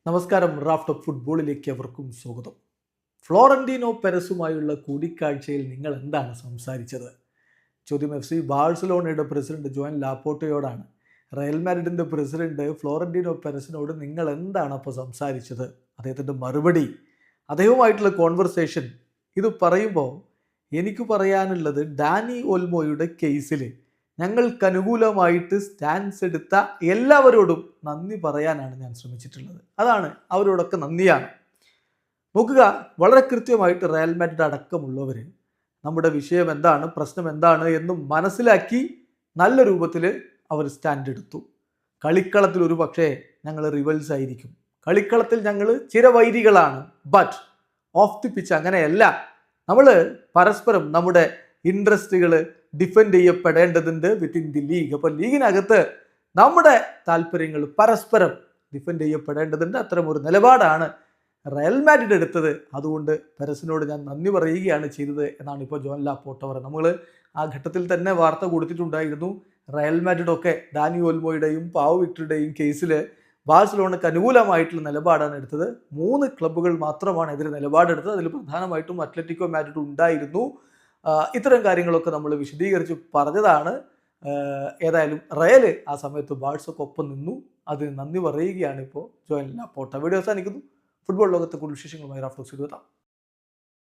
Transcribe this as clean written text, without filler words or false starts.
നമസ്കാരം. Raft of ഫുട്ബോളിലേക്ക് അവർക്കും സ്വാഗതം. ഫ്ലോറന്റീനോ പെരസുമായുള്ള കൂടിക്കാഴ്ചയിൽ നിങ്ങൾ എന്താണ് സംസാരിച്ചത്? ചോദ്യം FC ബാഴ്സലോണയുടെ പ്രസിഡന്റ് ജോൻ ലാപ്പോർട്ടയോടാണ്. റയൽ മാഡ്രിഡിൻ്റെ പ്രസിഡന്റ് ഫ്ലോറന്റീനോ പെരസിനോട് നിങ്ങൾ എന്താണ് അപ്പോൾ സംസാരിച്ചത്? അദ്ദേഹത്തിൻ്റെ മറുപടി, അദ്ദേഹവുമായിട്ടുള്ള കോൺവെർസേഷൻ. ഇത് പറയുമ്പോൾ എനിക്ക് പറയാനുള്ളത്, ഡാനി ഓൽമോയുടെ കേസിൽ ഞങ്ങൾക്ക് അനുകൂലമായിട്ട് സ്റ്റാൻസ് എടുത്ത എല്ലാവരോടും നന്ദി പറയാനാണ് ഞാൻ ശ്രമിച്ചിട്ടുള്ളത്. അതാണ്, അവരോടൊക്കെ നന്ദിയാണ്. നോക്കുക, വളരെ കൃത്യമായിട്ട് റയൽ മാഡ്രിഡ് അടക്കമുള്ളവർ നമ്മുടെ വിഷയം എന്താണ്, പ്രശ്നം എന്താണ് എന്നും മനസ്സിലാക്കി നല്ല രൂപത്തിൽ അവർ സ്റ്റാൻഡ് എടുത്തു. കളിക്കളത്തിൽ ഒരു പക്ഷേ ഞങ്ങൾ റിവൽസ് ആയിരിക്കും, കളിക്കളത്തിൽ ഞങ്ങൾ ചിരവൈരികളാണ്. ബട്ട് ഓഫ് ദി പിച്ച് അങ്ങനെയല്ല. നമ്മൾ പരസ്പരം നമ്മുടെ ഇൻട്രസ്റ്റുകൾ ഡിഫെൻഡ് ചെയ്യപ്പെടേണ്ടതുണ്ട് വിത്തിൻ ദി ലീഗ്. അപ്പോൾ ലീഗിനകത്ത് നമ്മുടെ താല്പര്യങ്ങൾ പരസ്പരം ഡിഫെൻഡ് ചെയ്യപ്പെടേണ്ടതുണ്ട്. അത്തരം ഒരു നിലപാടാണ് റയൽ മാഡ്രിഡ് എടുത്തത്. അതുകൊണ്ട് പെരസിനോട് ഞാൻ നന്ദി പറയുകയാണ് ചെയ്തത് എന്നാണ് ഇപ്പോൾ ജോൻ ലാപ്പോർട്ട പറയുന്നത്. നമ്മൾ ആ ഘട്ടത്തിൽ തന്നെ വാർത്ത കൊടുത്തിട്ടുണ്ടായിരുന്നു. റയൽ മാഡ്രിഡൊക്കെ ഡാനി ഓൽമോയുടെയും പാവോ വിക്ടറുടെയും കേസിൽ ബാഴ്സലോണയ്ക്ക് അനുകൂലമായിട്ടുള്ള നിലപാടാണ് എടുത്തത്. 3 ക്ലബ്ബുകൾ മാത്രമാണ് എതിരെ നിലപാടെടുത്തത്. അതിൽ പ്രധാനമായിട്ടും അത്ലറ്റിക്കോ മാഡ്രിഡ് ഉണ്ടായിരുന്നു. ഇത്തരം കാര്യങ്ങളൊക്കെ നമ്മൾ വിശദീകരിച്ച് പറഞ്ഞതാണ്. ഏതായാലും റയൽ ആ സമയത്ത് ബാഴ്സക്കൊപ്പം നിന്നു. അതിന് നന്ദി പറയുകയാണ് ഇപ്പോൾ ജോൻ ലാപ്പോർട്ട. വീഡിയോ അവസാനിക്കുന്നു. ഫുട്ബോൾ ലോകത്തെ കൂടുതൽ വിശേഷങ്ങളുമായി റാഫ്റ്റോക്സ് എത്താം.